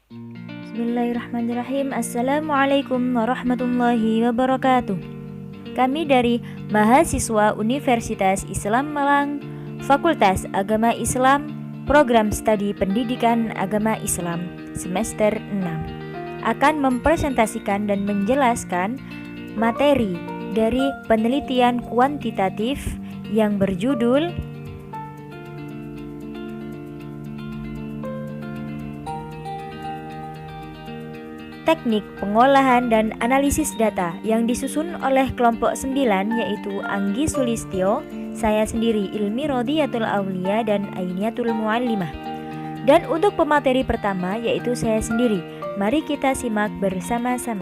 Bismillahirrahmanirrahim. Assalamualaikum warahmatullahi wabarakatuh. Kami dari mahasiswa Universitas Islam Malang, Fakultas Agama Islam, Program Studi Pendidikan Agama Islam semester 6 akan mempresentasikan dan menjelaskan materi dari penelitian kuantitatif yang berjudul Teknik Pengolahan dan Analisis Data yang disusun oleh kelompok 9, yaitu Anggi Sulistyo, saya sendiri Ilmi Rodiyatul Aulia dan Ainiatul Muallimah. Dan untuk pemateri pertama yaitu saya sendiri. Mari kita simak bersama-sama.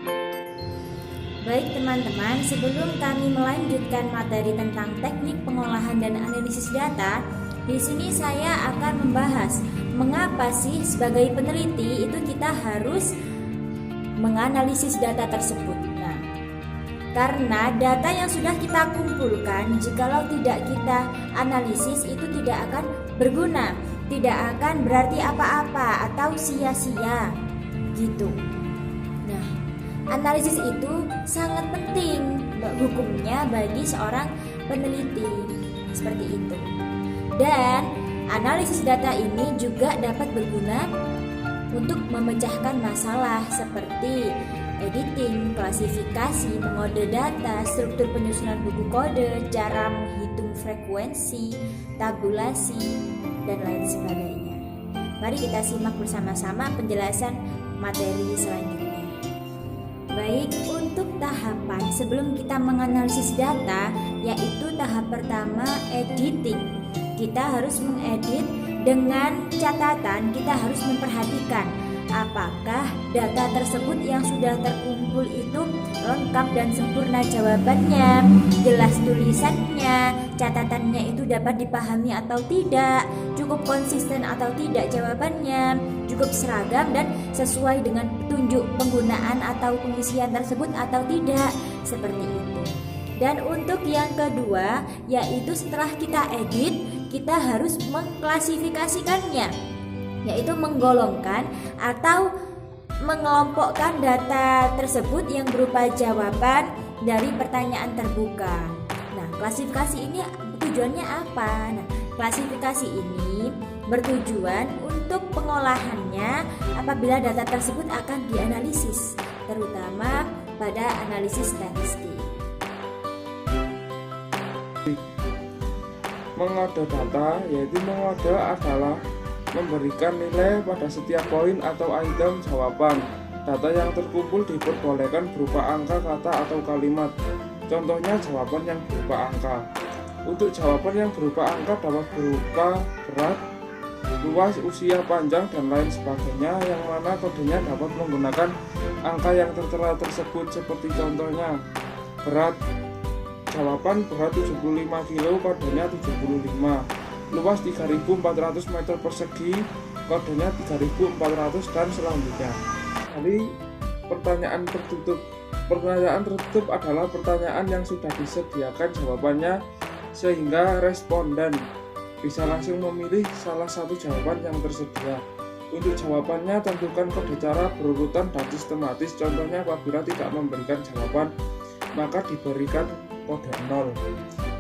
Baik teman-teman, sebelum kami melanjutkan materi tentang teknik pengolahan dan analisis data, di sini saya akan membahas mengapa sih sebagai peneliti itu kita harus menganalisis data tersebut. Nah, karena data yang sudah kita kumpulkan, jikalau tidak kita analisis itu tidak akan berguna, tidak akan berarti apa-apa atau sia-sia gitu. Nah, analisis itu sangat penting hukumnya bagi seorang peneliti seperti itu. Dan analisis data ini juga dapat berguna untuk memecahkan masalah seperti editing, klasifikasi, mengode data, struktur penyusunan buku kode, cara menghitung frekuensi, tabulasi, dan lain sebagainya. Mari kita simak bersama-sama penjelasan materi selanjutnya. Baik, untuk tahapan sebelum kita menganalisis data, yaitu tahap pertama editing. Kita harus mengedit dengan catatan kita harus memperhatikan apakah data tersebut yang sudah terkumpul itu lengkap dan sempurna jawabannya, jelas tulisannya, catatannya itu dapat dipahami atau tidak, cukup konsisten atau tidak jawabannya, cukup seragam dan sesuai dengan petunjuk penggunaan atau pengisian tersebut atau tidak, seperti itu. Dan untuk yang kedua, yaitu setelah kita edit, kita harus mengklasifikasikannya, yaitu menggolongkan atau mengelompokkan data tersebut yang berupa jawaban dari pertanyaan terbuka. Nah, klasifikasi ini tujuannya apa? Nah, klasifikasi ini bertujuan untuk pengolahannya apabila data tersebut akan dianalisis, terutama pada analisis statistik. Mengode data, yaitu mengode adalah memberikan nilai pada setiap poin atau item jawaban. Data yang terkumpul diperbolehkan berupa angka, kata, atau kalimat. Contohnya jawaban yang berupa angka. Untuk jawaban yang berupa angka dapat berupa berat, luas, usia, panjang, dan lain sebagainya, yang mana kodenya dapat menggunakan angka yang tertera tersebut, seperti contohnya berat jawaban berat 75 kg, kodenya 75. Luas 3400 meter persegi, kodenya 3400, dan selanjutnya. Jadi pertanyaan tertutup adalah pertanyaan yang sudah disediakan jawabannya, sehingga responden bisa langsung memilih salah satu jawaban yang tersedia. Untuk jawabannya tentukan kode cara berurutan dan sistematis. Contohnya apabila tidak memberikan jawaban maka diberikan kode 0.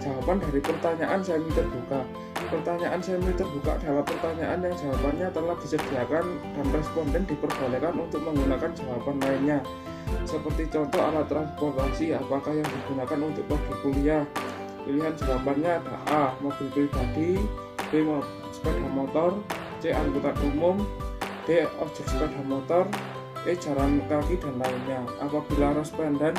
Jawaban dari pertanyaan semi terbuka. Pertanyaan semi terbuka adalah pertanyaan yang jawabannya telah disediakan dan responden diperbolehkan untuk menggunakan jawaban lainnya. Seperti contoh alat transportasi, apakah yang digunakan untuk pergi kuliah? Pilihan jawabannya ada A. Mobil pribadi, B. Sepeda motor, C. Angkutan umum, D. Objek sepeda motor, E. Jalan kaki, dan lainnya. Apabila responden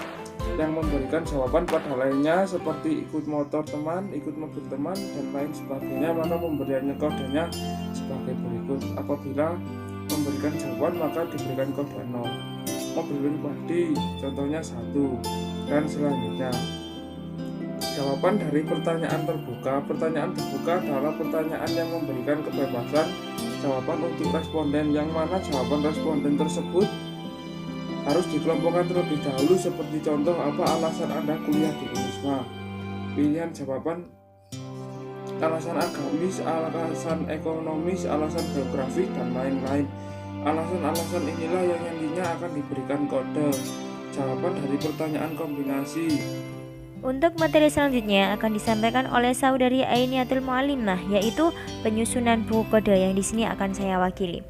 yang memberikan jawaban pada lainnya seperti ikut motor teman, ikut mobil teman, dan lain sebagainya, maka pemberiannya kodenya sebagai berikut. Apabila memberikan jawaban maka diberikan kode 0. Mobil pribadi contohnya 1, dan selanjutnya. Jawaban dari pertanyaan terbuka. Pertanyaan terbuka adalah pertanyaan yang memberikan kebebasan jawaban untuk responden, yang mana jawaban responden tersebut harus dikelompokkan terlebih dahulu, seperti contoh apa alasan Anda kuliah di Unisma. Pilihan jawaban alasan agamis, alasan ekonomis, alasan geografis, dan lain-lain. Alasan-alasan inilah yang nantinya akan diberikan kode jawaban dari pertanyaan kombinasi. Untuk materi selanjutnya akan disampaikan oleh saudari Ainiatul Mu'alimah, yaitu penyusunan buku kode yang di sini akan saya wakili.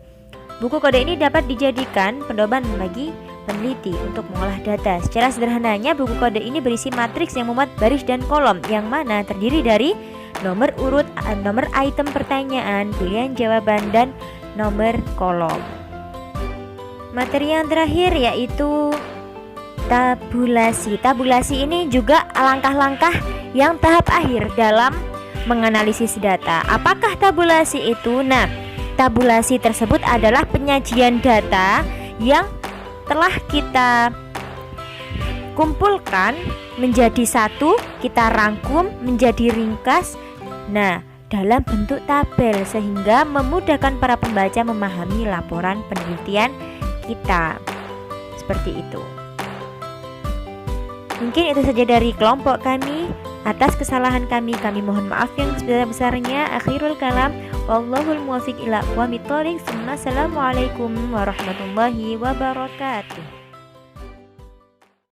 Buku kode ini dapat dijadikan pedoman bagi peneliti untuk mengolah data. Secara sederhananya, buku kode ini berisi matriks yang memuat baris dan kolom, yang mana terdiri dari nomor urut, nomor item pertanyaan, pilihan jawaban, dan nomor kolom. Materi yang terakhir yaitu tabulasi. Tabulasi ini juga langkah-langkah yang tahap akhir dalam menganalisis data. Apakah tabulasi itu? Nah, tabulasi tersebut adalah penyajian data yang telah kita kumpulkan menjadi satu, kita rangkum menjadi ringkas, nah, dalam bentuk tabel, sehingga memudahkan para pembaca memahami laporan penelitian kita. Seperti itu. Mungkin itu saja dari kelompok kami. Atas kesalahan kami mohon maaf yang sebesar-besarnya. Akhirul kalam, wallahul muwaffiq ila aqwamit thoriq. Assalamualaikum warahmatullahi wabarakatuh.